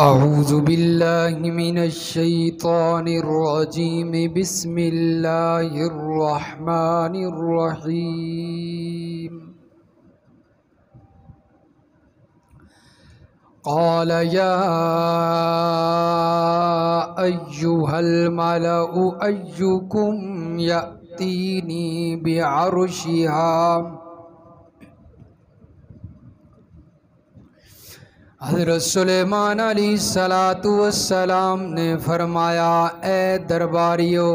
أعوذ بالله من الشيطان الرجيم بسم الله الرحمن الرحيم قال يا أيها الملأ أيكم يأتيني بعرشها حضرت سلیمان علیہ السلام نے فرمایا اے درباریوں،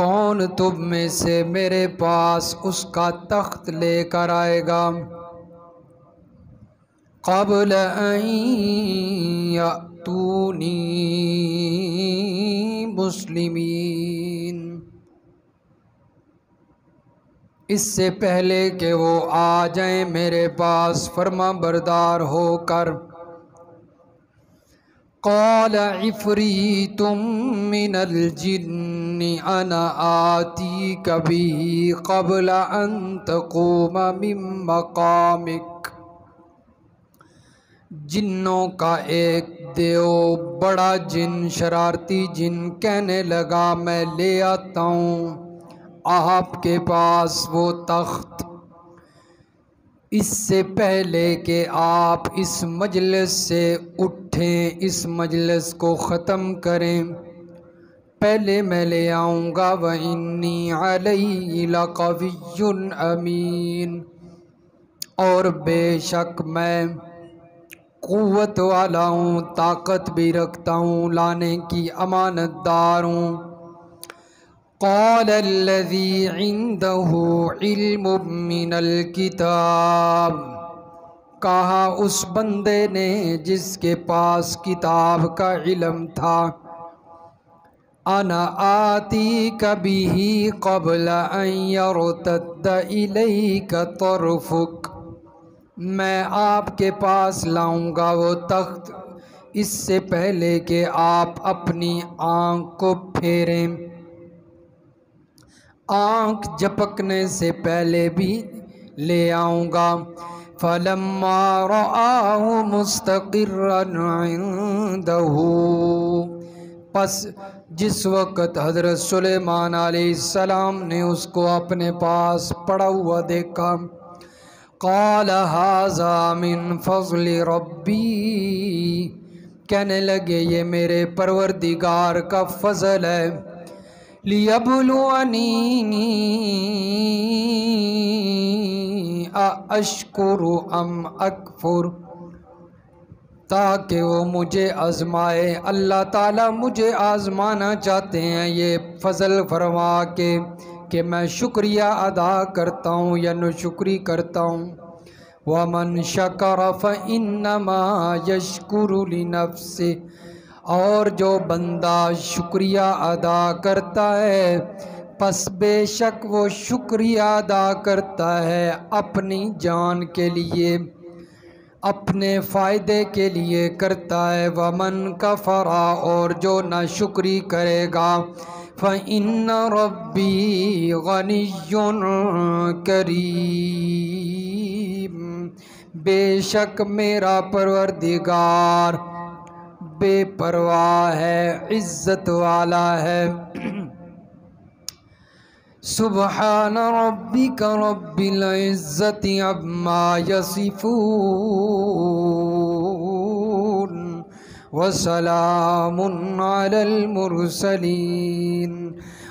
کون تم میں سے میرے پاس اس کا تخت لے کر آئے گا قبل ان یأتونی مسلمین، اس سے پہلے کہ وہ آ جائیں میرے پاس فرما بردار ہو کر۔ قال عفریت من الجن انا آتیک به قبل ان تقوم من مقامک، جنوں کا ایک دیو بڑا جن، شرارتی جن کہنے لگا میں لے آتا ہوں آپ کے پاس وہ تخت، اس سے پہلے کہ آپ اس مجلس سے اٹھیں، اس مجلس کو ختم کریں، پہلے میں لے آؤں گا۔ وَإِنِّي عَلَيْهِ لَقَوِيٌّ أَمِينٌ، اور بے شک میں قوت والا ہوں، طاقت بھی رکھتا ہوں، لانے کی امانت دار ہوں۔ قال الذي عنده علم من الكتاب، کہا اس بندے نے جس کے پاس کتاب کا علم تھا، انا آتیک به قبل ان يرتد الیک طرفک، میں آپ کے پاس لاؤں گا وہ تخت اس سے پہلے کہ آپ اپنی آنکھ کو پھیریں، آنکھ جھپکنے سے پہلے بھی لے آؤں گا۔ فلما رآہ مستقرا عنده، پس جس وقت حضرت سلیمان علیہ السلام نے اس کو اپنے پاس پڑا ہوا دیکھا، قال ھذا من فضل ربی، کہنے لگے یہ میرے پروردگار کا فضل ہے، لِيَبْلُوَنِي أَأَشْكُرُ أَمْ أَكْفُرُ، تاکہ وہ مجھے آزمائے۔ اللہ تعالیٰ مجھے آزمانا چاہتے ہیں یہ فضل فرما کے کہ میں شکریہ ادا کرتا ہوں یا ناشکری کرتا ہوں۔ وَمَنْ شَكَرَ فَإِنَّمَا يَشْكُرُ لِنَفْسِهِ، اور جو بندہ شکریہ ادا کرتا ہے پس بے شک وہ شکریہ ادا کرتا ہے اپنی جان کے لیے، اپنے فائدے کے لیے کرتا ہے۔ وَمَنْ كَفَرَ، اور جو ناشکری کرے گا، فَإِنَّ رَبِّي غَنِيٌّ كَرِيمٌ، بے شک میرا پروردگار بے پرواہ ہے، عزت والا ہے۔ سبحان ربک رب العزت عما یصفون، وسلام علی المرسلین،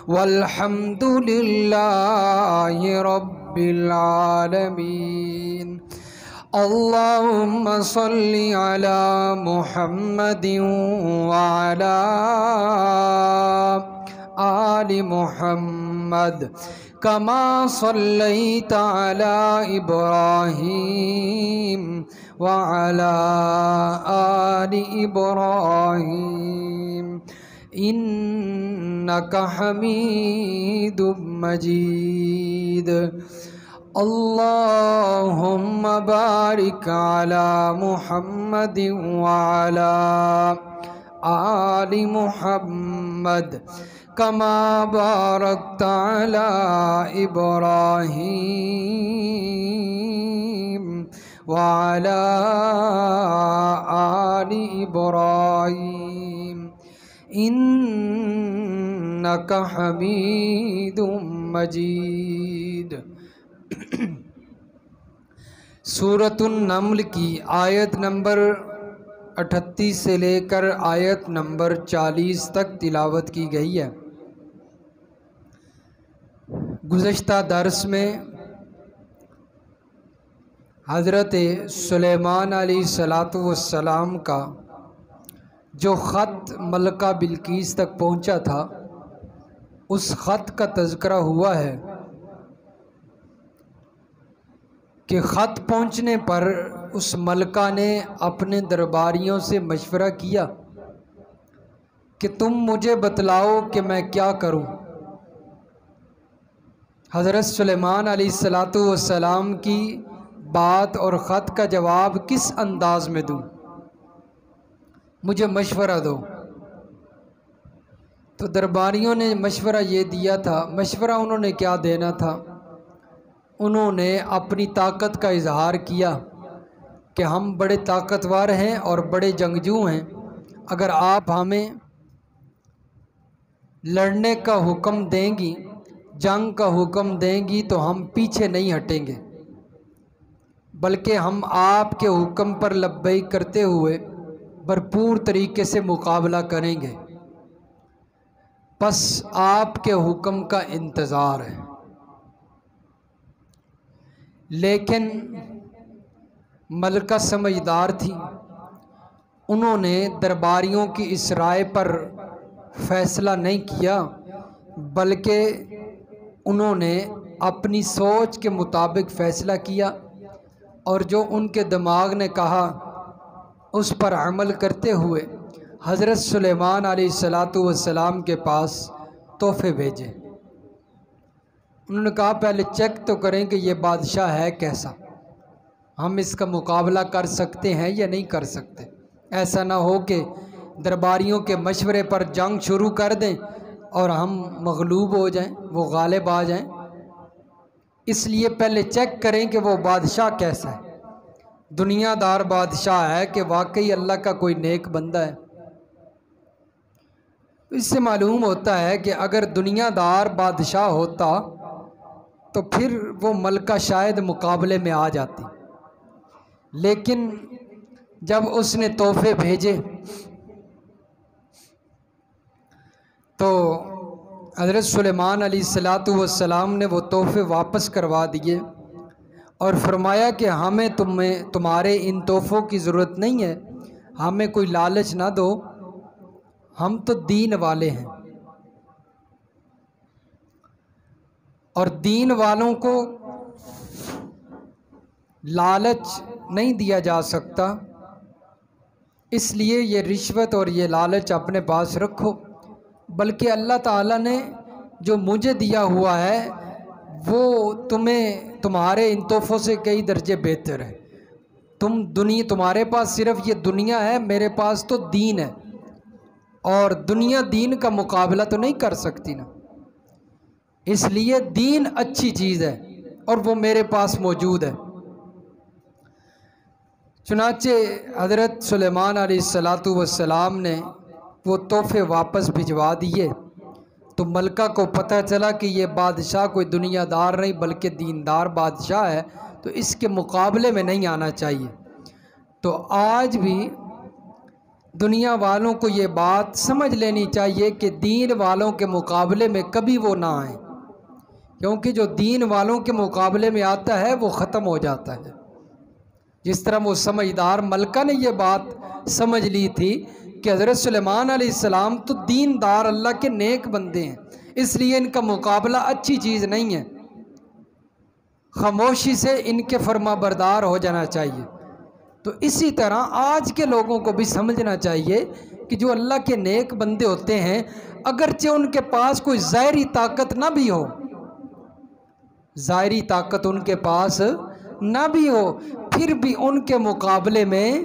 والحمد للہ رب العالمین۔ اللہم صلی علی محمد وعلی آل محمد کما صلیت علی ابراہیم وعلی آل ابراہیم انک حمید مجید۔ اللہم بارک علی محمد وعلی آل محمد کما بارکت علی ابراہیم وعلى آل إبراهيم إنك حميد مجيد۔ سورۃ النمل کی آیت نمبر 38 سے لے کر آیت نمبر 40 تک تلاوت کی گئی ہے۔ گزشتہ درس میں حضرت سلیمان علیہ السلام کا جو خط ملکہ بلقیس تک پہنچا تھا، اس خط کا تذکرہ ہوا ہے کہ خط پہنچنے پر اس ملکہ نے اپنے درباریوں سے مشورہ کیا کہ تم مجھے بتلاؤ کہ میں کیا کروں۔ حضرت سلیمان علیہ السلام کی بات اور خط کا جواب کس انداز میں دوں، مجھے مشورہ دو۔ تو درباریوں نے مشورہ یہ دیا تھا، مشورہ انہوں نے کیا دینا تھا، انہوں نے اپنی طاقت کا اظہار کیا کہ ہم بڑے طاقتور ہیں اور بڑے جنگجو ہیں، اگر آپ ہمیں لڑنے کا حکم دیں گی، جنگ کا حکم دیں گی تو ہم پیچھے نہیں ہٹیں گے، بلکہ ہم آپ کے حکم پر لبیک کرتے ہوئے بھرپور طریقے سے مقابلہ کریں گے، بس آپ کے حکم کا انتظار ہے۔ لیکن ملکہ سمجھدار تھی، انہوں نے درباریوں کی اس رائے پر فیصلہ نہیں کیا، بلکہ انہوں نے اپنی سوچ کے مطابق فیصلہ کیا اور جو ان کے دماغ نے کہا اس پر عمل کرتے ہوئے حضرت سلیمان علیہ السلام کے پاس تحفے بھیجے۔ انہوں نے کہا پہلے چیک تو کریں کہ یہ بادشاہ ہے کیسا، ہم اس کا مقابلہ کر سکتے ہیں یا نہیں کر سکتے، ایسا نہ ہو کہ درباریوں کے مشورے پر جنگ شروع کر دیں اور ہم مغلوب ہو جائیں، وہ غالب آ جائیں۔ اس لیے پہلے چیک کریں کہ وہ بادشاہ کیسا ہے، دنیا دار بادشاہ ہے کہ واقعی اللہ کا کوئی نیک بندہ ہے۔ اس سے معلوم ہوتا ہے کہ اگر دنیا دار بادشاہ ہوتا تو پھر وہ ملکہ شاید مقابلے میں آ جاتی، لیکن جب اس نے تحفے بھیجے تو حضرت سلیمان علیہ السلام نے وہ تحفے واپس کروا دیے اور فرمایا کہ ہمیں تمہارے ان تحفوں کی ضرورت نہیں ہے، ہمیں کوئی لالچ نہ دو، ہم تو دین والے ہیں، اور دین والوں کو لالچ نہیں دیا جا سکتا، اس لیے یہ رشوت اور یہ لالچ اپنے پاس رکھو، بلکہ اللہ تعالیٰ نے جو مجھے دیا ہوا ہے وہ تمہارے ان تحفوں سے کئی درجے بہتر ہے۔ تمہارے پاس صرف یہ دنیا ہے، میرے پاس تو دین ہے، اور دنیا دین کا مقابلہ تو نہیں کر سکتی نا، اس لیے دین اچھی چیز ہے اور وہ میرے پاس موجود ہے۔ چنانچہ حضرت سلیمان علیہ السلام نے وہ تحفے واپس بھجوا دیے، تو ملکہ کو پتہ چلا کہ یہ بادشاہ کوئی دنیا دار نہیں بلکہ دیندار بادشاہ ہے، تو اس کے مقابلے میں نہیں آنا چاہیے۔ تو آج بھی دنیا والوں کو یہ بات سمجھ لینی چاہیے کہ دین والوں کے مقابلے میں کبھی وہ نہ آئیں، کیونکہ جو دین والوں کے مقابلے میں آتا ہے وہ ختم ہو جاتا ہے۔ جس طرح وہ سمجھدار ملکہ نے یہ بات سمجھ لی تھی کہ حضرت سلیمان علیہ السلام تو دیندار اللہ کے نیک بندے ہیں، اس لیے ان کا مقابلہ اچھی چیز نہیں ہے، خاموشی سے ان کے فرما بردار ہو جانا چاہیے۔ تو اسی طرح آج کے لوگوں کو بھی سمجھنا چاہیے کہ جو اللہ کے نیک بندے ہوتے ہیں، اگرچہ ان کے پاس کوئی ظاہری طاقت نہ بھی ہو، ظاہری طاقت ان کے پاس نہ بھی ہو، پھر بھی ان کے مقابلے میں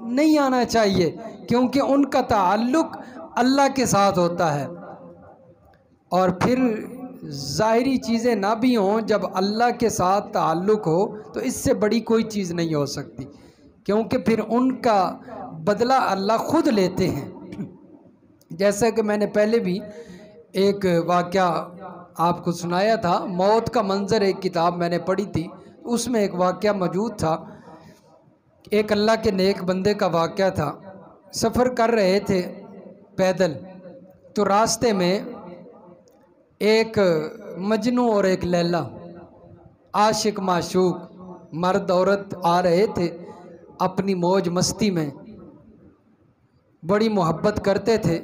نہیں آنا چاہیے، کیونکہ ان کا تعلق اللہ کے ساتھ ہوتا ہے، اور پھر ظاہری چیزیں نہ بھی ہوں، جب اللہ کے ساتھ تعلق ہو تو اس سے بڑی کوئی چیز نہیں ہو سکتی، کیونکہ پھر ان کا بدلہ اللہ خود لیتے ہیں۔ جیسا کہ میں نے پہلے بھی ایک واقعہ آپ کو سنایا تھا، موت کا منظر، ایک کتاب میں نے پڑھی تھی، اس میں ایک واقعہ موجود تھا، ایک اللہ کے نیک بندے کا واقعہ تھا۔ سفر کر رہے تھے پیدل، تو راستے میں ایک مجنوں اور ایک لیلا، عاشق معشوق مرد عورت آ رہے تھے، اپنی موج مستی میں بڑی محبت کرتے تھے۔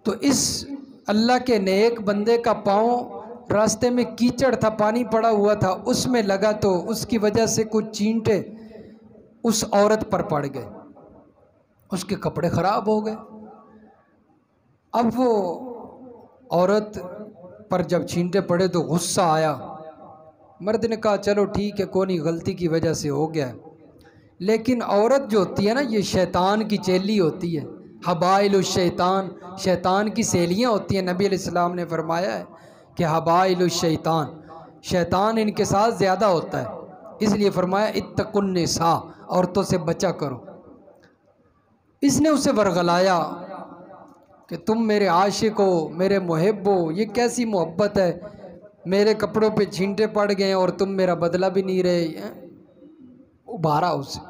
تو اس اللہ کے نیک بندے کا پاؤں راستے میں کیچڑ تھا، پانی پڑا ہوا تھا، اس میں لگا تو اس کی وجہ سے کچھ چینٹے اس عورت پر پڑ گئے، اس کے کپڑے خراب ہو گئے۔ اب وہ عورت پر جب چھینٹے پڑے تو غصہ آیا، مرد نے کہا چلو ٹھیک ہے، کوئی نہیں، غلطی کی وجہ سے ہو گیا ہے۔ لیکن عورت جو ہوتی ہے نا، یہ شیطان کی چیلی ہوتی ہے، حبائل الشیطان، شیطان کی سہیلیاں ہوتی ہیں۔ نبی علیہ السلام نے فرمایا ہے کہ حبائل الشیطان، شیطان ان کے ساتھ زیادہ ہوتا ہے، اس لیے فرمایا اتقوا النساء، عورتوں سے بچا کرو۔ اس نے اسے ورغلایا کہ تم میرے عاشق ہو، میرے محب ہو، یہ کیسی محبت ہے، میرے کپڑوں پہ چھینٹے پڑ گئے ہیں اور تم میرا بدلہ بھی نہیں رہے ہیں۔ ابھارا اسے،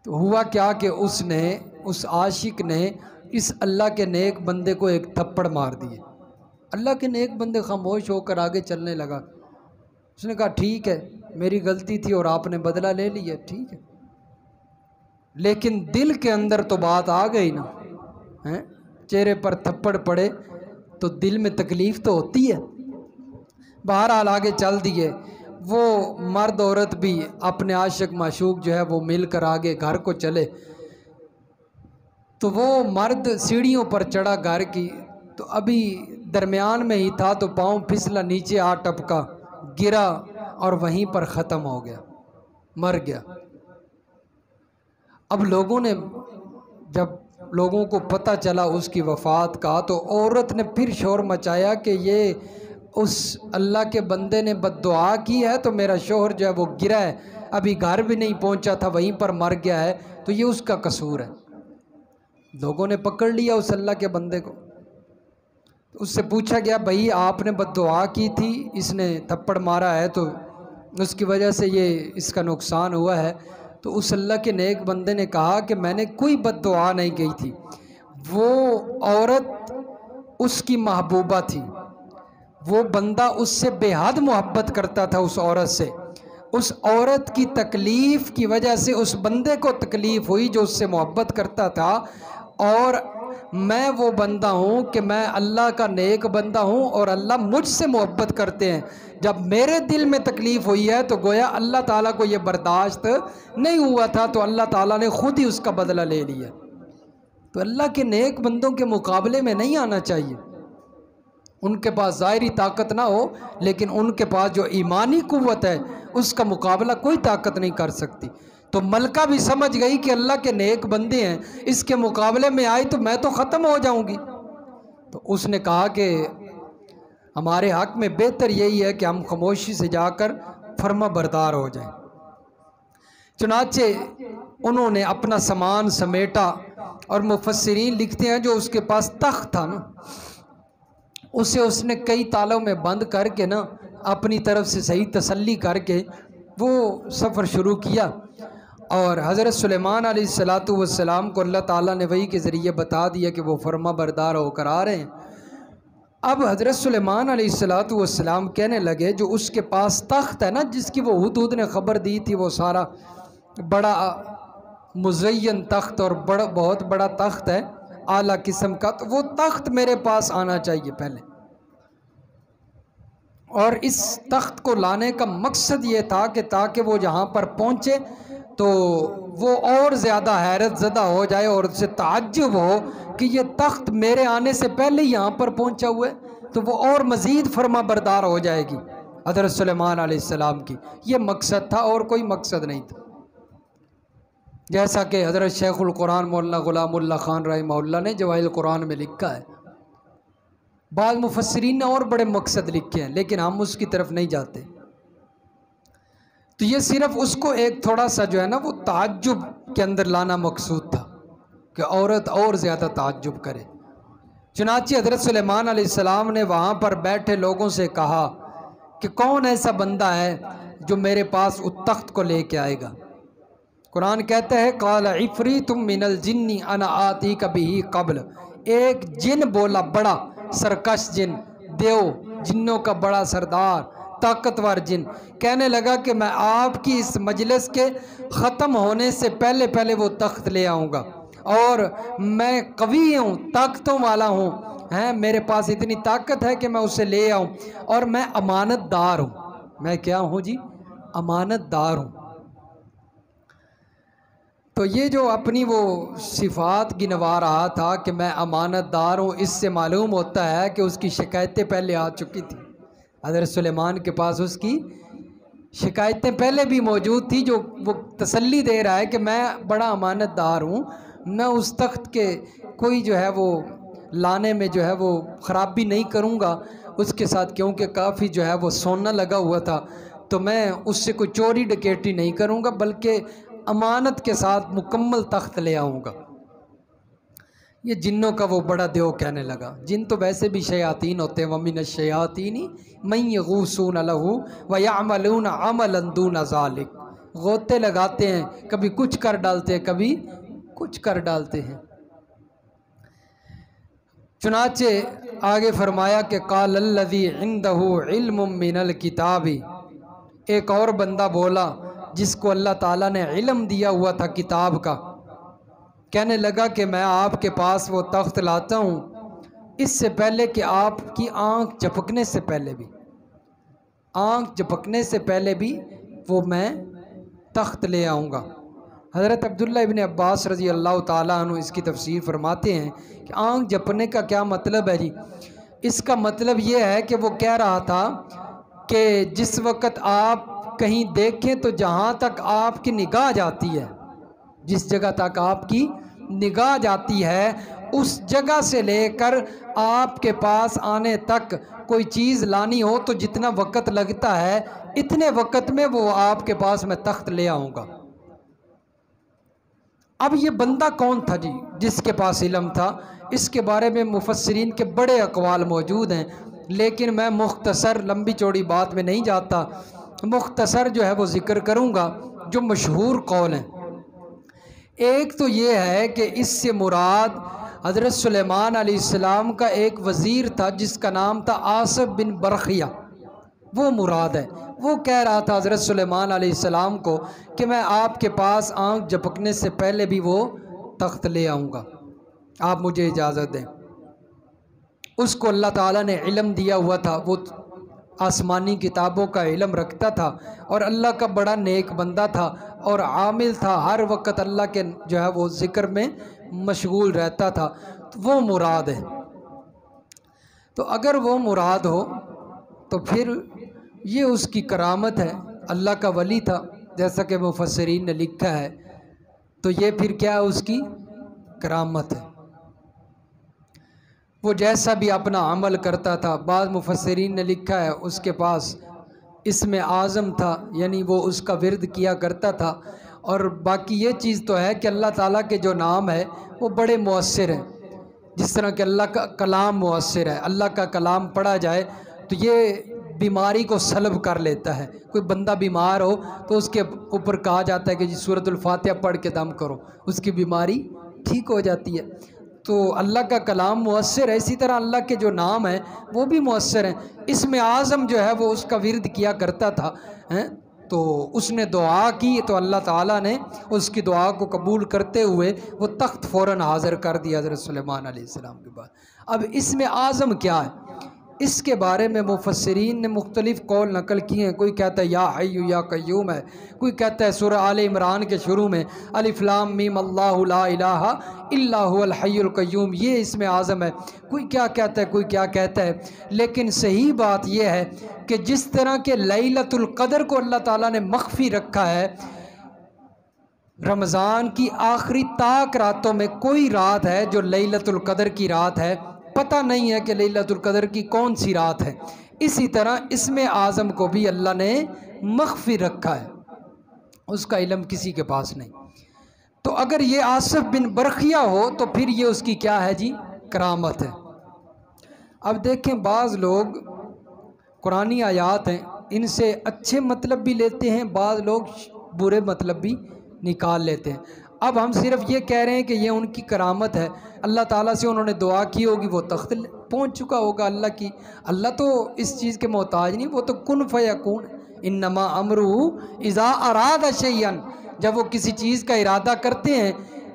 تو ہوا کیا کہ اس عاشق نے اس اللہ کے نیک بندے کو ایک تھپڑ مار دیے۔ اللہ کے نیک بندے خاموش ہو کر آگے چلنے لگا۔ اس نے کہا ٹھیک ہے، میری غلطی تھی اور آپ نے بدلہ لے لیا، ٹھیک ہے، لیکن دل کے اندر تو بات آ گئی نا، چہرے پر تھپڑ پڑے تو دل میں تکلیف تو ہوتی ہے۔ بہرحال آگے چل دیے، وہ مرد عورت بھی اپنے عاشق معشوق جو ہے وہ مل کر آگے گھر کو چلے۔ تو وہ مرد سیڑھیوں پر چڑھا گھر کی، تو ابھی درمیان میں ہی تھا تو پاؤں پھسلا، نیچے آ ٹپکا، گرا اور وہیں پر ختم ہو گیا، مر گیا۔ اب جب لوگوں کو پتہ چلا اس کی وفات کا، تو عورت نے پھر شور مچایا کہ یہ اس اللہ کے بندے نے بد دعا کی ہے، تو میرا شوہر جو ہے وہ گرا ہے، ابھی گھر بھی نہیں پہنچا تھا، وہیں پر مر گیا ہے، تو یہ اس کا قصور ہے۔ لوگوں نے پکڑ لیا اس اللہ کے بندے کو، اس سے پوچھا گیا بھائی آپ نے بد دعا کی تھی، اس نے تھپڑ مارا ہے تو اس کی وجہ سے یہ اس کا نقصان ہوا ہے۔ تو اس اللہ کے نیک بندے نے کہا کہ میں نے کوئی بد دعا نہیں کی تھی، وہ عورت اس کی محبوبہ تھی، وہ بندہ اس سے بے حد محبت کرتا تھا، اس عورت سے، اس عورت کی تکلیف کی وجہ سے اس بندے کو تکلیف ہوئی جو اس سے محبت کرتا تھا، اور میں وہ بندہ ہوں کہ میں اللہ کا نیک بندہ ہوں اور اللہ مجھ سے محبت کرتے ہیں۔ جب میرے دل میں تکلیف ہوئی ہے تو گویا اللہ تعالیٰ کو یہ برداشت نہیں ہوا تھا، تو اللہ تعالیٰ نے خود ہی اس کا بدلہ لے لیا۔ تو اللہ کے نیک بندوں کے مقابلے میں نہیں آنا چاہیے، ان کے پاس ظاہری طاقت نہ ہو، لیکن ان کے پاس جو ایمانی قوت ہے اس کا مقابلہ کوئی طاقت نہیں کر سکتی۔ تو ملکہ بھی سمجھ گئی کہ اللہ کے نیک بندے ہیں، اس کے مقابلے میں آئی تو میں تو ختم ہو جاؤں گی۔ تو اس نے کہا کہ ہمارے حق میں بہتر یہی ہے کہ ہم خاموشی سے جا کر فرما بردار ہو جائیں۔ چنانچہ انہوں نے اپنا سامان سمیٹا، اور مفسرین لکھتے ہیں جو اس کے پاس تخت تھا نا، اسے اس نے کئی تالوں میں بند کر کے نا، اپنی طرف سے صحیح تسلی کر کے وہ سفر شروع کیا۔ اور حضرت سلیمان علیہ السلام کو اللہ تعالیٰ نے وحی کے ذریعے بتا دیا کہ وہ فرما بردار ہو کر آ رہے ہیں۔ اب حضرت سلیمان علیہ السلام کہنے لگے جو اس کے پاس تخت ہے نا، جس کی وہ ہدہد نے خبر دی تھی، وہ سارا بڑا مزین تخت اور بہت بڑا تخت ہے اعلیٰ قسم کا، تو وہ تخت میرے پاس آنا چاہیے پہلے۔ اور اس تخت کو لانے کا مقصد یہ تھا کہ تاکہ وہ جہاں پر پہنچے تو وہ اور زیادہ حیرت زدہ ہو جائے اور اسے تعجب ہو کہ یہ تخت میرے آنے سے پہلے یہاں پر پہنچا ہوا ہے، تو وہ اور مزید فرما بردار ہو جائے گی حضرت سلیمان علیہ السلام کی۔ یہ مقصد تھا اور کوئی مقصد نہیں تھا، جیسا کہ حضرت شیخ القرآن مولانا غلام اللہ خان رحمہ اللہ نے جواہر القرآن میں لکھا ہے بعض مفسرین نے اور بڑے مقصد لکھے ہیں لیکن ہم اس کی طرف نہیں جاتے. تو یہ صرف اس کو ایک تھوڑا سا جو ہے نا وہ تعجب کے اندر لانا مقصود تھا کہ عورت اور زیادہ تعجب کرے. چنانچہ حضرت سلیمان علیہ السلام نے وہاں پر بیٹھے لوگوں سے کہا کہ کون ایسا بندہ ہے جو میرے پاس اس تخت کو لے کے آئے گا. قرآن کہتا ہے قال عفریت من الجن انا آتیک بہ قبل. ایک جن بولا، بڑا سرکش جن، دیو جنوں کا بڑا سردار طاقتور جن، کہنے لگا کہ میں آپ کی اس مجلس کے ختم ہونے سے پہلے پہلے وہ تخت لے آؤں گا، اور میں قوی ہوں، طاقتوں والا ہوں، میرے پاس اتنی طاقت ہے کہ میں اسے لے آؤں، اور میں امانت دار ہوں. میں کیا ہوں جی؟ امانت دار ہوں. تو یہ جو اپنی وہ صفات گنوا رہا تھا کہ میں امانت دار ہوں، اس سے معلوم ہوتا ہے کہ اس کی شکایتیں پہلے آ چکی تھیں. حضرت سلیمان کے پاس اس کی شکایتیں پہلے بھی موجود تھی، جو وہ تسلی دے رہا ہے کہ میں بڑا امانت دار ہوں، میں اس تخت کے کوئی جو ہے وہ لانے میں جو ہے وہ خرابی نہیں کروں گا اس کے ساتھ، کیونکہ کافی جو ہے وہ سونا لگا ہوا تھا، تو میں اس سے کوئی چوری ڈکیٹی نہیں کروں گا، بلکہ امانت کے ساتھ مکمل تخت لے آؤں گا. یہ جنوں کا وہ بڑا دیو کہنے لگا. جن تو ویسے بھی شیاطین ہوتے ہیں، وَمِنَ الشَّيَاطِينِ مَن يَغُوصُونَ لَهُ وَيَعْمَلُونَ عَمَلًا دُونَ ذَلِكَ. غوطے لگاتے ہیں، کبھی کچھ کر ڈالتے ہیں، کبھی کچھ کر ڈالتے ہیں. چنانچہ آگے فرمایا کہ قَالَ الَّذِي عِندَهُ عِلْمٌ مِّنَ الْكِتَابِ. ایک اور بندہ بولا جس کو اللہ تعالیٰ نے علم دیا ہوا تھا کتاب کا، کہنے لگا کہ میں آپ کے پاس وہ تخت لاتا ہوں اس سے پہلے کہ آپ کی آنکھ جھپکنے سے پہلے بھی وہ میں تخت لے آؤں گا. حضرت عبداللہ ابن عباس رضی اللہ تعالیٰ عنہ اس کی تفسیر فرماتے ہیں کہ آنکھ جھپکنے کا کیا مطلب ہے جی؟ اس کا مطلب یہ ہے کہ وہ کہہ رہا تھا کہ جس وقت آپ کہیں دیکھیں تو جہاں تک آپ کی نگاہ جاتی ہے، جس جگہ تک آپ کی نگاہ جاتی ہے، اس جگہ سے لے کر آپ کے پاس آنے تک کوئی چیز لانی ہو تو جتنا وقت لگتا ہے اتنے وقت میں وہ آپ کے پاس میں تخت لے آؤں گا. اب یہ بندہ کون تھا جی جس کے پاس علم تھا؟ اس کے بارے میں مفسرین کے بڑے اقوال موجود ہیں، لیکن میں مختصر لمبی چوڑی بات میں نہیں جاتا، مختصر جو ہے وہ ذکر کروں گا جو مشہور قول ہیں. ایک تو یہ ہے کہ اس سے مراد حضرت سلیمان علیہ السلام کا ایک وزیر تھا جس کا نام تھا آصف بن برخیہ، وہ مراد ہے. وہ کہہ رہا تھا حضرت سلیمان علیہ السلام کو کہ میں آپ کے پاس آنکھ جھپکنے سے پہلے بھی وہ تخت لے آؤں گا، آپ مجھے اجازت دیں. اس کو اللہ تعالیٰ نے علم دیا ہوا تھا، وہ آسمانی کتابوں کا علم رکھتا تھا اور اللہ کا بڑا نیک بندہ تھا اور عامل تھا، ہر وقت اللہ کے جو ہے وہ ذکر میں مشغول رہتا تھا. تو وہ مراد ہے. تو اگر وہ مراد ہو تو پھر یہ اس کی کرامت ہے، اللہ کا ولی تھا جیسا کہ مفسرین نے لکھا ہے، تو یہ پھر کیا اس کی کرامت ہے. وہ جیسا بھی اپنا عمل کرتا تھا، بعض مفسرین نے لکھا ہے اس کے پاس اسم اعظم تھا، یعنی وہ اس کا ورد کیا کرتا تھا. اور باقی یہ چیز تو ہے کہ اللہ تعالیٰ کے جو نام ہے وہ بڑے مؤثر ہیں، جس طرح کہ اللہ کا کلام مؤثر ہے. اللہ کا کلام پڑھا جائے تو یہ بیماری کو سلب کر لیتا ہے. کوئی بندہ بیمار ہو تو اس کے اوپر کہا جاتا ہے کہ جی سورۃ الفاتحہ پڑھ کے دم کرو، اس کی بیماری ٹھیک ہو جاتی ہے. تو اللہ کا کلام مؤثر ہے، اسی طرح اللہ کے جو نام ہیں وہ بھی مؤثر ہیں. اسم اعظم جو ہے وہ اس کا ورد کیا کرتا تھا، تو اس نے دعا کی تو اللہ تعالیٰ نے اس کی دعا کو قبول کرتے ہوئے وہ تخت فوراً حاضر کر دیا حضرت سلیمان علیہ السلام کے بعد. اب اسم اعظم کیا ہے؟ اس کے بارے میں مفسرین نے مختلف قول نقل کیے ہیں. کوئی کہتا ہے یا حی یا قیوم ہے، کوئی کہتا ہے سورہ آل عمران کے شروع میں الف لام میم اللہ لا الہ الا هو الحی القیوم، یہ اسم اعظم ہے. کوئی کیا کہتا ہے، کوئی کیا کہتا ہے. لیکن صحیح بات یہ ہے کہ جس طرح کہ لیلۃ القدر کو اللہ تعالیٰ نے مخفی رکھا ہے، رمضان کی آخری طاق راتوں میں کوئی رات ہے جو لیلۃ القدر کی رات ہے، پتہ نہیں ہے کہ لیلۃ القدر کی کون سی رات ہے، اسی طرح اسم اعظم کو بھی اللہ نے مخفی رکھا ہے، اس کا علم کسی کے پاس نہیں۔ تو اگر یہ آصف بن برقیہ ہو تو پھر یہ اس کی کیا ہے جی؟ کرامت ہے۔ اب دیکھیں بعض لوگ قرآنی آیات ہیں ان سے اچھے مطلب بھی لیتے ہیں، بعض لوگ برے مطلب بھی نکال لیتے ہیں۔ اب ہم صرف یہ کہہ رہے ہیں کہ یہ ان کی کرامت ہے، اللہ تعالیٰ سے انہوں نے دعا کی ہوگی، وہ تخت پہنچ چکا ہوگا اللہ کی، اللہ تو اس چیز کے محتاج نہیں، وہ تو کن فیکون، انما امرہ اذا اراد شیئا، جب وہ کسی چیز کا ارادہ کرتے ہیں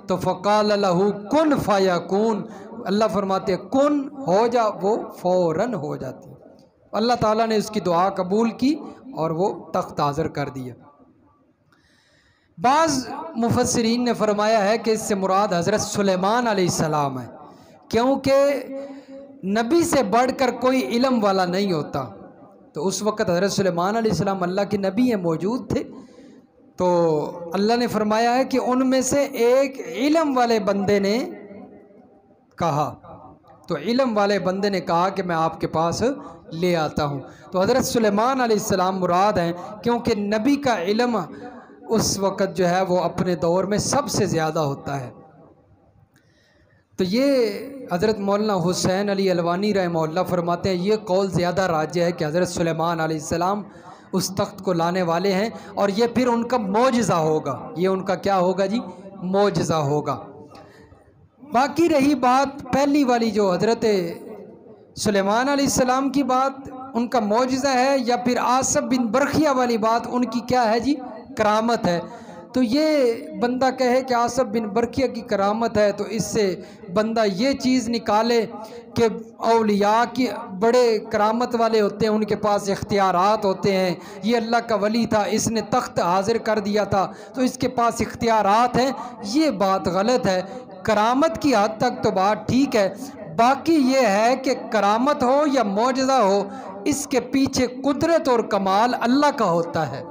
تو فقال لہ کن فیکون، اللہ فرماتے ہیں کن ہو جا، وہ فوراً ہو جاتی ہے۔ اللہ تعالیٰ نے اس کی دعا قبول کی اور وہ تخت حاضر کر دیا۔ بعض مفسرین نے فرمایا ہے کہ اس سے مراد حضرت سلیمان علیہ السلام ہے، کیونکہ نبی سے بڑھ کر کوئی علم والا نہیں ہوتا، تو اس وقت حضرت سلیمان علیہ السلام اللہ کے نبی ہیں، موجود تھے، تو اللہ نے فرمایا ہے کہ ان میں سے ایک علم والے بندے نے کہا، تو علم والے بندے نے کہا کہ میں آپ کے پاس لے آتا ہوں، تو حضرت سلیمان علیہ السلام مراد ہیں، کیونکہ نبی کا علم اس وقت جو ہے وہ اپنے دور میں سب سے زیادہ ہوتا ہے۔ تو یہ حضرت مولانا حسین علی الوانی رحمہ اللہ فرماتے ہیں یہ قول زیادہ راجح ہے کہ حضرت سلیمان علیہ السلام اس تخت کو لانے والے ہیں، اور یہ پھر ان کا معجزہ ہوگا، یہ ان کا کیا ہوگا جی؟ معجزہ ہوگا۔ باقی رہی بات پہلی والی جو حضرت سلیمان علیہ السلام کی بات ان کا معجزہ ہے، یا پھر آصف بن برقیہ والی بات ان کی کیا ہے جی؟ کرامت ہے، تو یہ بندہ کہے کہ آصف بن برقیہ کی کرامت ہے تو اس سے بندہ یہ چیز نکالے کہ اولیاء کی بڑے کرامت والے ہوتے ہیں، ان کے پاس اختیارات ہوتے ہیں، یہ اللہ کا ولی تھا، اس نے تخت حاضر کر دیا تھا تو اس کے پاس اختیارات ہیں، یہ بات غلط ہے۔ کرامت کی حد تک تو بات ٹھیک ہے، باقی یہ ہے کہ کرامت ہو یا معجزہ ہو اس کے پیچھے قدرت اور کمال اللہ کا ہوتا ہے،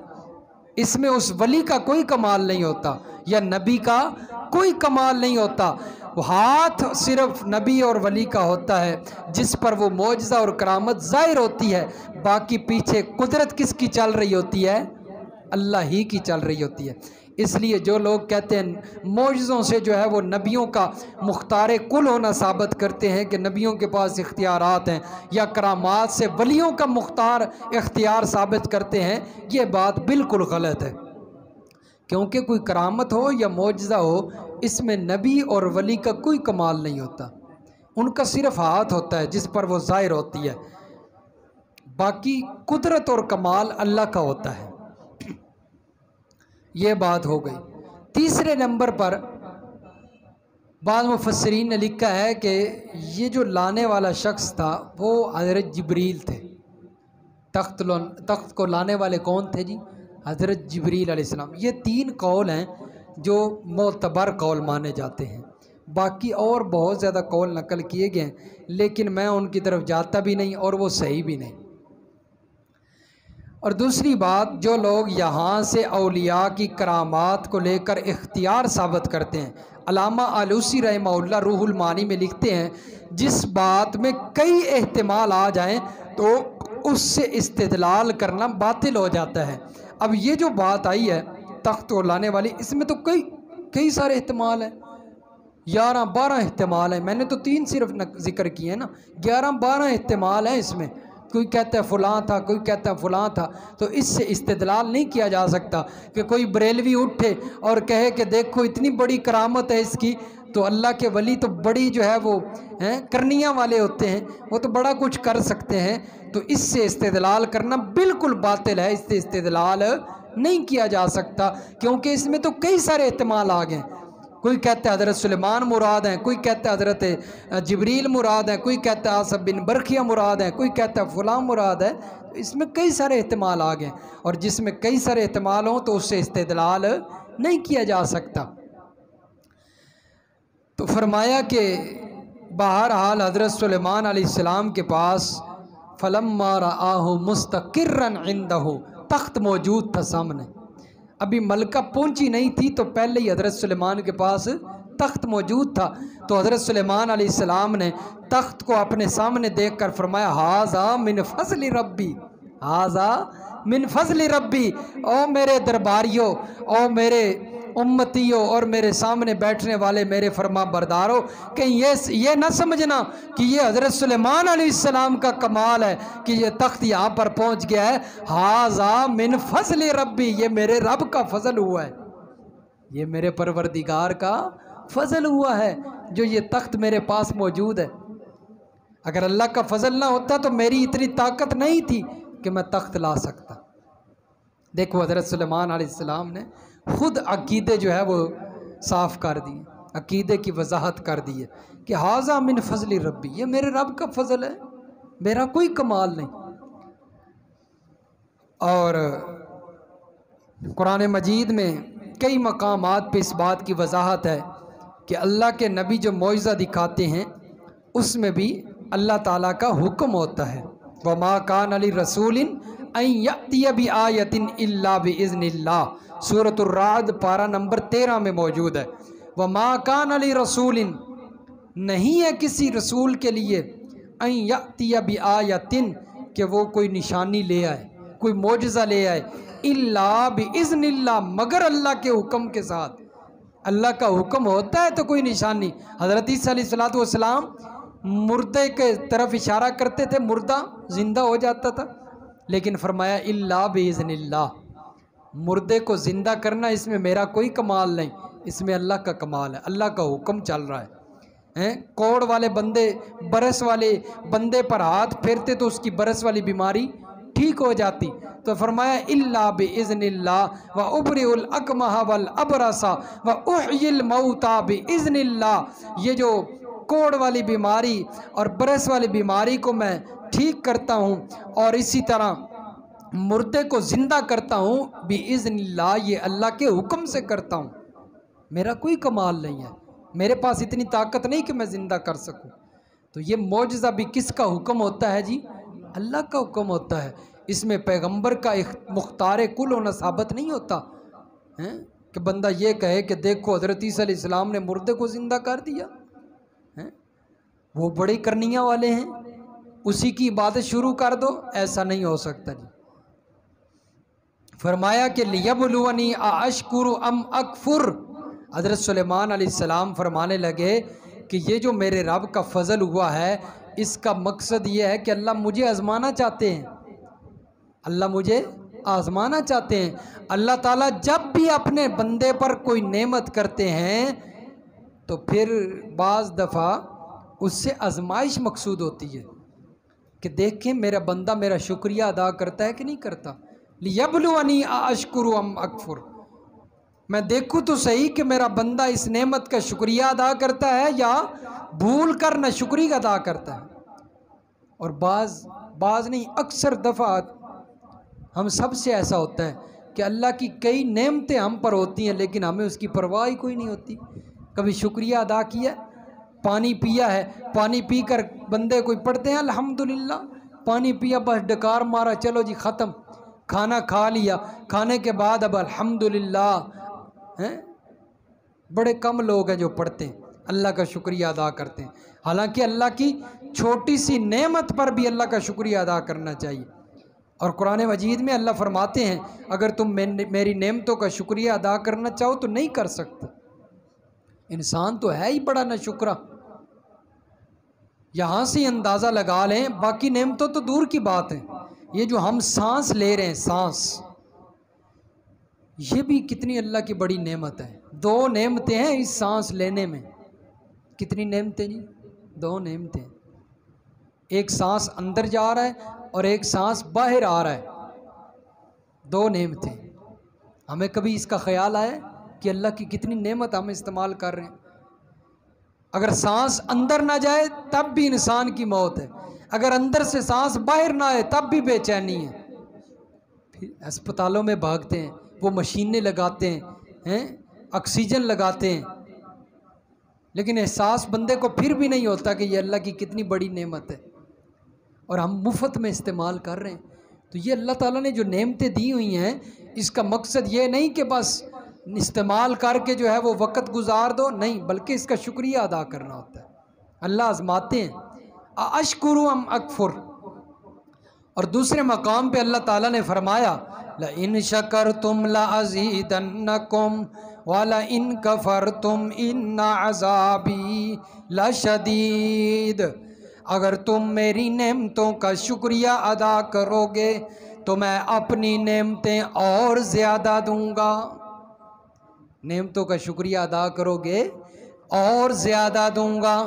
اس میں اس ولی کا کوئی کمال نہیں ہوتا یا نبی کا کوئی کمال نہیں ہوتا، وہ ہاتھ صرف نبی اور ولی کا ہوتا ہے جس پر وہ معجزہ اور کرامت ظاہر ہوتی ہے، باقی پیچھے قدرت کس کی چل رہی ہوتی ہے؟ اللہ ہی کی چل رہی ہوتی ہے۔ اس لیے جو لوگ کہتے ہیں معجزوں سے جو ہے وہ نبیوں کا مختار کل ہونا ثابت کرتے ہیں کہ نبیوں کے پاس اختیارات ہیں، یا کرامات سے ولیوں کا مختار اختیار ثابت کرتے ہیں، یہ بات بالکل غلط ہے، کیونکہ کوئی کرامت ہو یا معجزہ ہو اس میں نبی اور ولی کا کوئی کمال نہیں ہوتا، ان کا صرف ہاتھ ہوتا ہے جس پر وہ ظاہر ہوتی ہے، باقی قدرت اور کمال اللہ کا ہوتا ہے۔ یہ بات ہو گئی۔ تیسرے نمبر پر بعض مفسرین نے لکھا ہے کہ یہ جو لانے والا شخص تھا وہ حضرت جبریل تھے، تخت کو لانے والے کون تھے جی؟ حضرت جبریل علیہ السلام۔ یہ تین قول ہیں جو معتبر قول مانے جاتے ہیں، باقی اور بہت زیادہ قول نقل کیے گئے ہیں لیکن میں ان کی طرف جاتا بھی نہیں اور وہ صحیح بھی نہیں۔ اور دوسری بات، جو لوگ یہاں سے اولیاء کی کرامات کو لے کر اختیار ثابت کرتے ہیں، علامہ آلوسی رحمہ اللہ روح المعانی میں لکھتے ہیں جس بات میں کئی احتمال آ جائیں تو اس سے استدلال کرنا باطل ہو جاتا ہے۔ اب یہ جو بات آئی ہے تخت کو لانے والی، اس میں تو کئی سارے احتمال ہیں، 11-12 احتمال ہیں، میں نے تو 3 صرف ذکر کیے ہیں نا، 11-12 احتمال ہیں اس میں، کوئی کہتا ہے فلاں تھا، کوئی کہتا ہے فلاں تھا، تو اس سے استدلال نہیں کیا جا سکتا کہ کوئی بریلوی اٹھے اور کہے کہ دیکھو اتنی بڑی کرامت ہے اس کی، تو اللہ کے ولی تو بڑی جو ہے وہ کرنیاں والے ہوتے ہیں، وہ تو بڑا کچھ کر سکتے ہیں، تو اس سے استدلال کرنا بالکل باطل ہے، اس سے استدلال نہیں کیا جا سکتا کیونکہ اس میں تو کئی سارے احتمال آ گئے، کوئی کہتا ہے حضرت سلیمان مراد ہیں، کوئی کہتا ہے حضرت جبریل مراد ہیں، کوئی کہتا ہے آصف بن برقیہ مراد ہیں، کوئی کہتا ہے فلاں مراد ہے، اس میں کئی سارے احتمال آ گئے، اور جس میں کئی سارے احتمال ہوں تو اس سے استدلال نہیں کیا جا سکتا۔ تو فرمایا کہ بہرحال حضرت سلیمان علیہ السلام کے پاس فلما رآہ مستقرا عندہ، تخت موجود تھا سامنے، ابھی ملکہ پہنچی نہیں تھی تو پہلے ہی حضرت سلیمان کے پاس تخت موجود تھا، تو حضرت سلیمان علیہ السلام نے تخت کو اپنے سامنے دیکھ کر فرمایا ھذا من فضل ربی، ھذا من فضل ربی، او میرے درباریوں، او میرے امتیوں اور میرے سامنے بیٹھنے والے میرے فرما برداروں، کہ یہ نہ سمجھنا کہ یہ حضرت سلیمان علیہ السلام کا کمال ہے کہ یہ تخت یہاں پر پہنچ گیا ہے، ھذا من فضل ربی، یہ میرے رب کا فضل ہوا ہے، یہ میرے پروردگار کا فضل ہوا ہے جو یہ تخت میرے پاس موجود ہے۔ اگر اللہ کا فضل نہ ہوتا تو میری اتنی طاقت نہیں تھی کہ میں تخت لا سکتا۔ دیکھو حضرت سلیمان علیہ السلام نے خود عقیدے جو ہے وہ صاف کر دیے، عقیدے کی وضاحت کر دی ہے کہ ھذا من فضل ربی، یہ میرے رب کا فضل ہے، میرا کوئی کمال نہیں۔ اور قرآن مجید میں کئی مقامات پہ اس بات کی وضاحت ہے کہ اللہ کے نبی جو معجزہ دکھاتے ہیں اس میں بھی اللہ تعالیٰ کا حکم ہوتا ہے۔ وَمَا كَانَ لِرَسُولٍ أَن يَأْتِيَ بِآيَةٍ إِلَّا بِإِذْنِ اللَّهِ، سورۃ الرعد پارہ نمبر 13 میں موجود ہے۔ وَمَا كَانَ لِرَسُولٍ، نہیں ہے کسی رسول کے لیے، أَن يَأْتِيَ بِآيَةٍ، کہ وہ کوئی نشانی لے آئے، کوئی معجزہ لے آئے، إِلَّا بِإِذْنِ اللَّهِ، مگر اللہ کے حکم کے ساتھ۔ اللہ کا حکم ہوتا ہے تو کوئی نشانی۔ حضرت عیسیٰ علیہ السلام مردے کے طرف اشارہ کرتے تھے، مردہ زندہ ہو جاتا تھا، لیکن فرمایا الا باذن اللہ، مردے کو زندہ کرنا اس میں میرا کوئی کمال نہیں، اس میں اللہ کا کمال ہے، اللہ کا حکم چل رہا ہے۔ کوڑ والے بندے، برس والے بندے پر ہاتھ پھیرتے تو اس کی برس والی بیماری ٹھیک ہو جاتی، تو فرمایا الا باذن اللہ وابرئ الاکمہ والابرص واحیی الموتى باذن اللہ، یہ جو کوڑ والی بیماری اور برس والی بیماری کو میں ٹھیک کرتا ہوں اور اسی طرح مردے کو زندہ کرتا ہوں باذن اللہ، یہ اللہ کے حکم سے کرتا ہوں، میرا کوئی کمال نہیں ہے، میرے پاس اتنی طاقت نہیں کہ میں زندہ کر سکوں۔ تو یہ معجزہ بھی کس کا حکم ہوتا ہے جی؟ اللہ کا حکم ہوتا ہے، اس میں پیغمبر کا مختار کل ہونا ثابت نہیں ہوتا کہ بندہ یہ کہے کہ دیکھو حضرت عیسیٰ علیہ السلام نے مردے کو زندہ کر دیا، وہ بڑے کرنیاں والے ہیں، اسی کی عبادت شروع کر دو، ایسا نہیں ہو سکتا جی۔ فرمایا کہ لیبلونی ااشکر ام اکفر، حضرت سلیمان علیہ السلام فرمانے لگے کہ یہ جو میرے رب کا فضل ہوا ہے اس کا مقصد یہ ہے کہ اللہ مجھے آزمانا چاہتے ہیں، اللہ مجھے آزمانا چاہتے ہیں۔ اللہ تعالیٰ جب بھی اپنے بندے پر کوئی نعمت کرتے ہیں تو پھر بعض دفعہ اس سے آزمائش مقصود ہوتی ہے کہ دیکھیں میرا بندہ میرا شکریہ ادا کرتا ہے کہ نہیں کرتا۔ لیبلونی ااشکر ام اکفر، میں دیکھوں تو صحیح کہ میرا بندہ اس نعمت کا شکریہ ادا کرتا ہے یا بھول کر نہ شکریہ ادا کرتا ہے۔ اور بعض نہیں، اکثر دفعہ ہم سب سے ایسا ہوتا ہے کہ اللہ کی کئی نعمتیں ہم پر ہوتی ہیں لیکن ہمیں اس کی پرواہ ہی کوئی نہیں ہوتی۔ کبھی شکریہ ادا کیا، پانی پیا ہے، پانی پی کر بندے کوئی پڑھتے ہیں الحمدللہ، پانی پیا بس ڈکار مارا چلو جی ختم، کھانا کھا لیا، کھانے کے بعد اب الحمدللہ، بڑے کم لوگ ہیں جو پڑھتے ہیں اللہ کا شکریہ ادا کرتے ہیں، حالانکہ اللہ کی چھوٹی سی نعمت پر بھی اللہ کا شکریہ ادا کرنا چاہیے۔ اور قرآن مجید میں اللہ فرماتے ہیں اگر تم میری نعمتوں کا شکریہ ادا کرنا چاہو تو نہیں کر سکتے۔ انسان تو ہے ہی بڑا ناشکرا، یہاں سے اندازہ لگا لیں، باقی نعمتوں تو دور کی بات ہے، یہ جو ہم سانس لے رہے ہیں، سانس، یہ بھی کتنی اللہ کی بڑی نعمت ہے۔ دو نعمتیں ہیں اس سانس لینے میں، کتنی نعمتیں جی؟ دو نعمتیں، ایک سانس اندر جا رہا ہے اور ایک سانس باہر آ رہا ہے، دو نعمتیں۔ ہمیں کبھی اس کا خیال آیا کہ اللہ کی کتنی نعمت ہم استعمال کر رہے ہیں؟ اگر سانس اندر نہ جائے تب بھی انسان کی موت ہے، اگر اندر سے سانس باہر نہ آئے تب بھی بے چینی ہے۔ پھر اسپتالوں میں بھاگتے ہیں، وہ مشینیں لگاتے ہیں، آکسیجن لگاتے ہیں، لیکن احساس بندے کو پھر بھی نہیں ہوتا کہ یہ اللہ کی کتنی بڑی نعمت ہے اور ہم مفت میں استعمال کر رہے ہیں۔ تو یہ اللہ تعالیٰ نے جو نعمتیں دی ہوئی ہیں اس کا مقصد یہ نہیں کہ بس استعمال کر کے جو ہے وہ وقت گزار دو، نہیں، بلکہ اس کا شکریہ ادا کرنا ہوتا ہے۔ اللہ آزماتے ہیں اشکر ام اکفر۔ اور دوسرے مقام پہ اللہ تعالیٰ نے فرمایا لئن شکرتم لازیدنکم ولئن کفرتم ان عذابی لشدید۔ اگر تم میری نعمتوں کا شکریہ ادا کرو گے تو میں اپنی نعمتیں اور زیادہ دوں گا۔ نعمتوں کا شکریہ ادا کرو گے اور زیادہ دوں گا،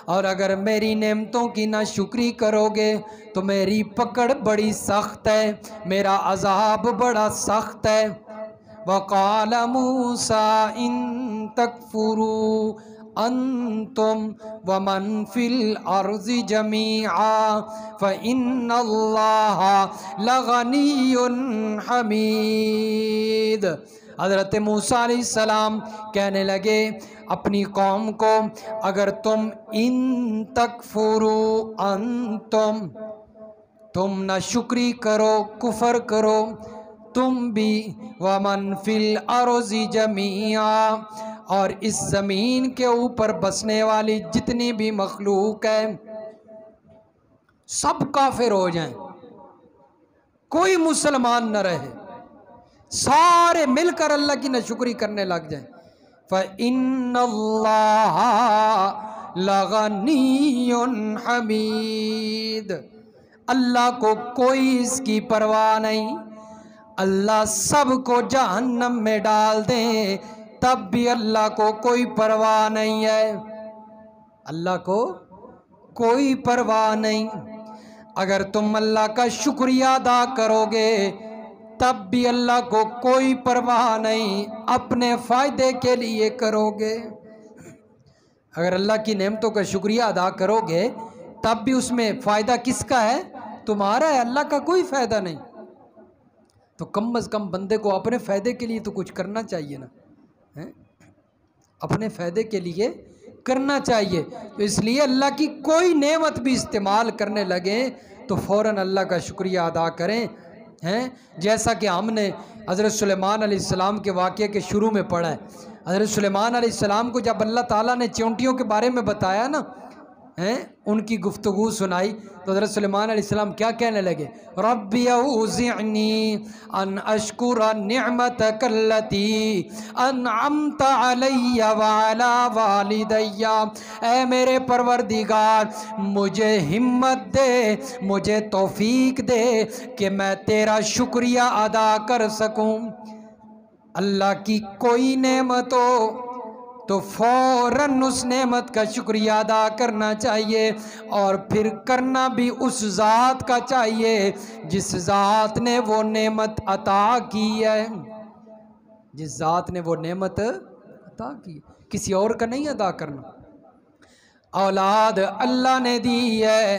اور اگر میری نعمتوں کی نہ شکری کرو گے تو میری پکڑ بڑی سخت ہے، میرا عذاب بڑا سخت ہے۔ وَقَالَ مُوسَىٰ إِن تَكْفُرُوا أَنْتُمْ وَمَنْ فِي الْأَرْضِ جَمِيعًا فَإِنَّ اللَّهَ لَغَنِيٌّ حَمِيدٌ۔ حضرت موسیٰ علیہ السلام کہنے لگے اپنی قوم کو، اگر تم ان تکفروا انتم، تم نہ شکری کرو، کفر کرو تم بھی، ومن فی الارض جميعا، اور اس زمین کے اوپر بسنے والی جتنی بھی مخلوق ہے سب کافر ہو جائیں، کوئی مسلمان نہ رہے، سارے مل کر اللہ کی ناشکری کرنے لگ جائیں، فَإِنَّ اللَّهَ لَغَنِيٌّ حَمِيدٌ۔ اللہ کو کوئی اس کی پرواہ نہیں، اللہ سب کو جہنم میں ڈال دیں تب بھی اللہ کو کوئی پرواہ نہیں ہے، اللہ کو کوئی پرواہ نہیں۔ اگر تم اللہ کا شکریہ ادا کرو گے تب بھی اللہ کو کوئی پرواہ نہیں، اپنے فائدے کے لیے کرو گے۔ اگر اللہ کی نعمتوں کا شکریہ ادا کرو گے تب بھی اس میں فائدہ کس کا ہے؟ تمہارا ہے، اللہ کا کوئی فائدہ نہیں۔ تو کم از کم بندے کو اپنے فائدے کے لیے تو کچھ کرنا چاہیے نا، اپنے فائدے کے لیے کرنا چاہیے۔ تو اس لیے اللہ کی کوئی نعمت بھی استعمال کرنے لگیں تو فوراً اللہ کا شکریہ ادا کریں، جیسا کہ ہم نے حضرت سلیمان علیہ السلام کے واقعے کے شروع میں پڑھا ہے۔ حضرت سلیمان علیہ السلام کو جب اللہ تعالیٰ نے چونٹیوں کے بارے میں بتایا نا، ان کی گفتگو سنائی، تو حضرت سلیمان علیہ السلام کیا کہنے لگے؟ رب اوزعنی ان اشکر نعمتک التی انعمت علی وعلی والدی، اے میرے پروردگار مجھے ہمت دے، مجھے توفیق دے کہ میں تیرا شکریہ ادا کر سکوں۔ اللہ کی کوئی نعمت ہو تو فوراً اس نعمت کا شکریہ ادا کرنا چاہیے، اور پھر کرنا بھی اس ذات کا چاہیے جس ذات نے وہ نعمت عطا کی ہے، جس ذات نے وہ نعمت عطا کی، کسی اور کا نہیں ادا کرنا۔ اولاد اللہ نے دی ہے،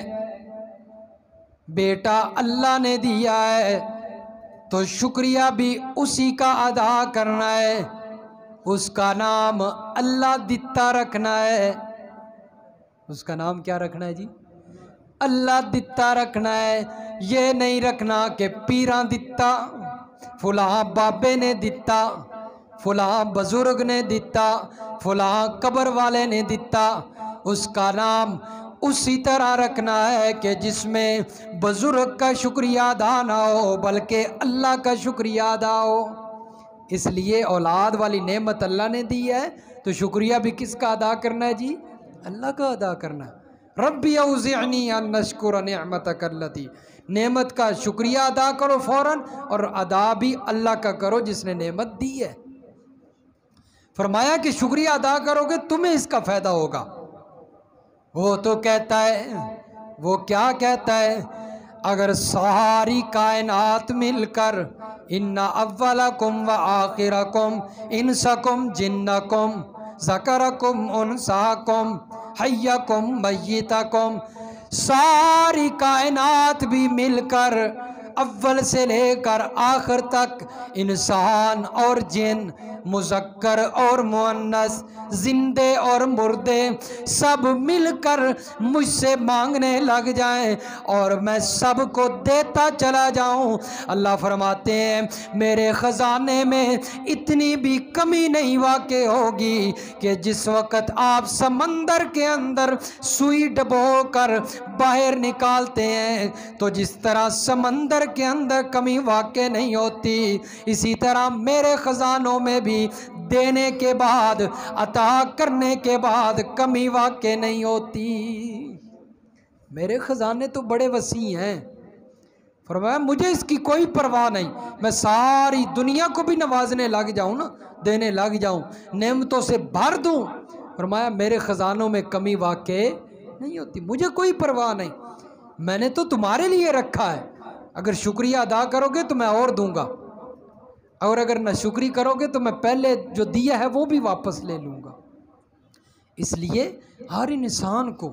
بیٹا اللہ نے دیا ہے، تو شکریہ بھی اسی کا ادا کرنا ہے، اس کا نام اللہ دتا رکھنا ہے۔ اس کا نام کیا رکھنا ہے جی؟ اللہ دتا رکھنا ہے، یہ نہیں رکھنا کہ پیران دتا، فلاں بابے نے دتا، فلاں بزرگ نے دتا، فلاں قبر والے نے دتا۔ اس کا نام اسی طرح رکھنا ہے کہ جس میں بزرگ کا شکریہ ادا نہ ہو بلکہ اللہ کا شکریہ ادا ہو۔ اس لیے اولاد والی نعمت اللہ نے دی ہے تو شکریہ بھی کس کا ادا کرنا ہے جی؟ اللہ کا ادا کرنا ہے۔ ربی اوزعنی ان اشکر نعمتک التی، نعمت کا شکریہ ادا کرو فوراً، اور ادا بھی اللہ کا کرو جس نے نعمت دی ہے۔ فرمایا کہ شکریہ ادا کرو گے تمہیں اس کا فائدہ ہوگا۔ وہ تو کہتا ہے، وہ کیا کہتا ہے؟ اگر ساری کائنات مل کر ان اولکم و آخرکم انسکم جنکم ذکرکم انساکم حیکم میتکم، ساری کائنات بھی مل کر اول سے لے کر آخر تک انسان اور جن، مذکر اور مؤنث، زندے اور مردے، سب مل کر مجھ سے مانگنے لگ جائیں اور میں سب کو دیتا چلا جاؤں۔ اللہ فرماتے ہیں میرے خزانے میں اتنی بھی کمی نہیں واقع ہوگی کہ جس وقت آپ سمندر کے اندر سوئی ڈبو کر باہر نکالتے ہیں تو جس طرح سمندر کے اندر کمی واقع نہیں ہوتی، اسی طرح میرے خزانوں میں بھی دینے کے بعد، عطا کرنے کے بعد کمی واقع نہیں ہوتی۔ میرے خزانے تو بڑے وسیع ہیں۔ فرمایا مجھے اس کی کوئی پرواہ نہیں، میں ساری دنیا کو بھی نوازنے لگ جاؤں نا، دینے لگ جاؤں، نعمتوں سے بھر دوں، فرمایا میرے خزانوں میں کمی واقع نہیں ہوتی، مجھے کوئی پرواہ نہیں، میں نے تو تمہارے لیے رکھا ہے، اگر شکریہ ادا کرو گے تو میں اور دوں گا، اور اگر نہ شکری کرو گے تو میں پہلے جو دیا ہے وہ بھی واپس لے لوں گا۔ اس لیے ہر انسان کو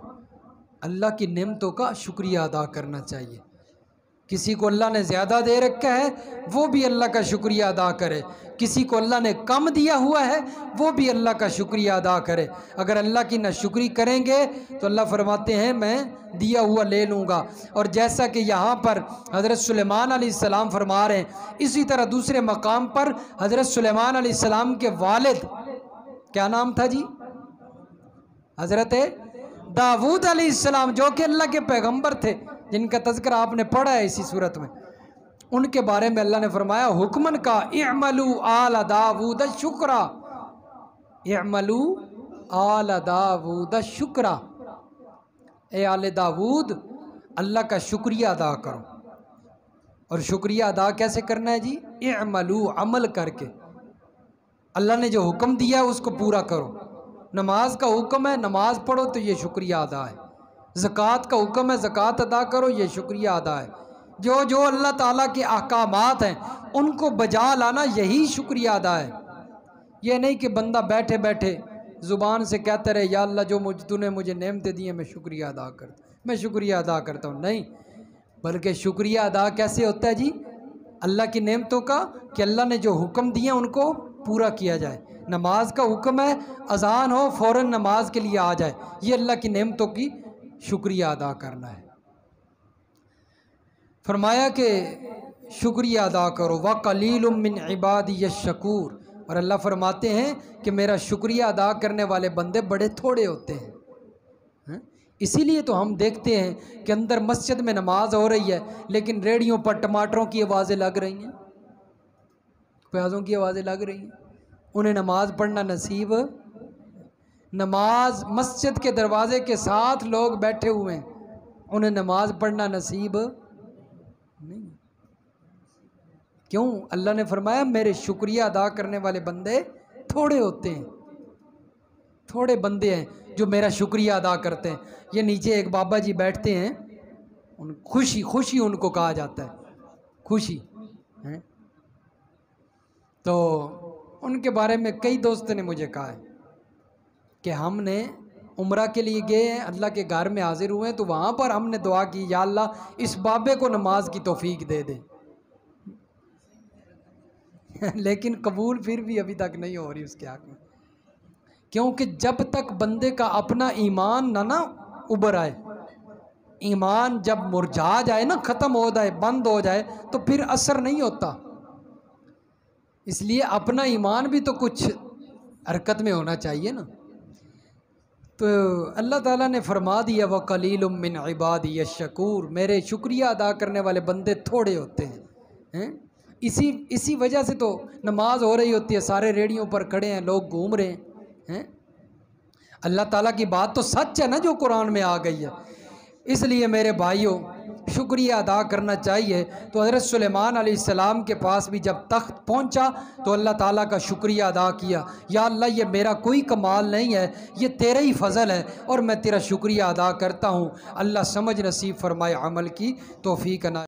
اللہ کی نعمتوں کا شکریہ ادا کرنا چاہیے۔ کسی کو اللہ نے زیادہ دے رکھا ہے وہ بھی اللہ کا شکریہ ادا کرے، کسی کو اللہ نے کم دیا ہوا ہے وہ بھی اللہ کا شکریہ ادا کرے۔ اگر اللہ کی ناشکری کریں گے تو اللہ فرماتے ہیں میں دیا ہوا لے لوں گا۔ اور جیسا کہ یہاں پر حضرت سلیمان علیہ السلام فرما رہے ہیں، اسی طرح دوسرے مقام پر حضرت سلیمان علیہ السلام کے والد کیا نام تھا جی؟ حضرت داؤد علیہ السلام، جو کہ اللہ کے پیغمبر تھے، جن کا تذکرہ آپ نے پڑھا ہے اسی صورت میں، ان کے بارے میں اللہ نے فرمایا حکمن کا اعملوا آل داؤد شکرا، اعملوا آل داؤد شکرا، اے آل داؤد اللہ کا شکریہ ادا کرو۔ اور شکریہ ادا کیسے کرنا ہے جی؟ اعملوا، عمل کر کے، اللہ نے جو حکم دیا ہے اس کو پورا کرو۔ نماز کا حکم ہے، نماز پڑھو تو یہ شکریہ ادا ہے۔ زکوٰۃ کا حکم ہے، زکوٰۃ ادا کرو، یہ شکریہ ادا ہے۔ جو اللہ تعالیٰ کے احکامات ہیں ان کو بجا لانا، یہی شکریہ ادا ہے۔ یہ نہیں کہ بندہ بیٹھے بیٹھے زبان سے کہتا رہے یا اللہ جو تو نے مجھے نعمتیں دی ہیں میں شکریہ ادا کرتا ہوں، میں شکریہ ادا کرتا ہوں، نہیں، بلکہ شکریہ ادا کیسے ہوتا ہے جی؟ اللہ کی نعمتوں کا کہ اللہ نے جو حکم دیے ہیں ان کو پورا کیا جائے۔ نماز کا حکم ہے، اذان ہو فوراً نماز کے لیے آ جائے، یہ اللہ کی نعمتوں کی شکریہ ادا کرنا ہے۔ فرمایا کہ شکریہ ادا کرو، وَقَلِيلٌ مِّنْ عِبَادِيَ الشَّكُورُ، اور اللہ فرماتے ہیں کہ میرا شکریہ ادا کرنے والے بندے بڑے تھوڑے ہوتے ہیں۔ اسی لیے تو ہم دیکھتے ہیں کہ اندر مسجد میں نماز ہو رہی ہے لیکن ریڑھیوں پر ٹماٹروں کی آوازیں لگ رہی ہیں، پیازوں کی آوازیں لگ رہی ہیں، انہیں نماز پڑھنا نصیب، نماز مسجد کے دروازے کے ساتھ لوگ بیٹھے ہوئے ہیں، انہیں نماز پڑھنا نصیب نہیں۔ کیوں؟ اللہ نے فرمایا میرے شکریہ ادا کرنے والے بندے تھوڑے ہوتے ہیں، تھوڑے بندے ہیں جو میرا شکریہ ادا کرتے ہیں۔ یہ نیچے ایک بابا جی بیٹھتے ہیں، خوشی ان کو کہا جاتا ہے، خوشی، تو ان کے بارے میں کئی دوستوں نے مجھے کہا ہے کہ ہم نے عمرہ کے لیے گئے ہیں، اللہ کے گھر میں حاضر ہوئے ہیں، تو وہاں پر ہم نے دعا کی یا اللہ اس بابے کو نماز کی توفیق دے دے، لیکن قبول پھر بھی ابھی تک نہیں ہو رہی اس کے حق میں، کیونکہ جب تک بندے کا اپنا ایمان نہ ابھر آئے، ایمان جب مرجھا جائے نا، ختم ہو جائے، بند ہو جائے، تو پھر اثر نہیں ہوتا۔ اس لیے اپنا ایمان بھی تو کچھ حرکت میں ہونا چاہیے نا۔ تو اللہ تعالیٰ نے فرما دیا وَقَلِيلٌ مِّنْ عِبَادِيَ الشَّكُورُ، میرے شکریہ ادا کرنے والے بندے تھوڑے ہوتے ہیں۔ اسی وجہ سے تو نماز ہو رہی ہوتی ہے، سارے ریڑھیوں پر کھڑے ہیں، لوگ گھوم رہے ہیں۔ اللہ تعالیٰ کی بات تو سچ ہے نا جو قرآن میں آ گئی ہے۔ اس لیے میرے بھائیوں شکریہ ادا کرنا چاہیے۔ تو حضرت سلیمان علیہ السلام کے پاس بھی جب تخت پہنچا تو اللہ تعالیٰ کا شکریہ ادا کیا، یا اللہ یہ میرا کوئی کمال نہیں ہے، یہ تیرا ہی فضل ہے اور میں تیرا شکریہ ادا کرتا ہوں۔ اللہ سمجھ نصیب فرمائے، عمل کی توفیق عطا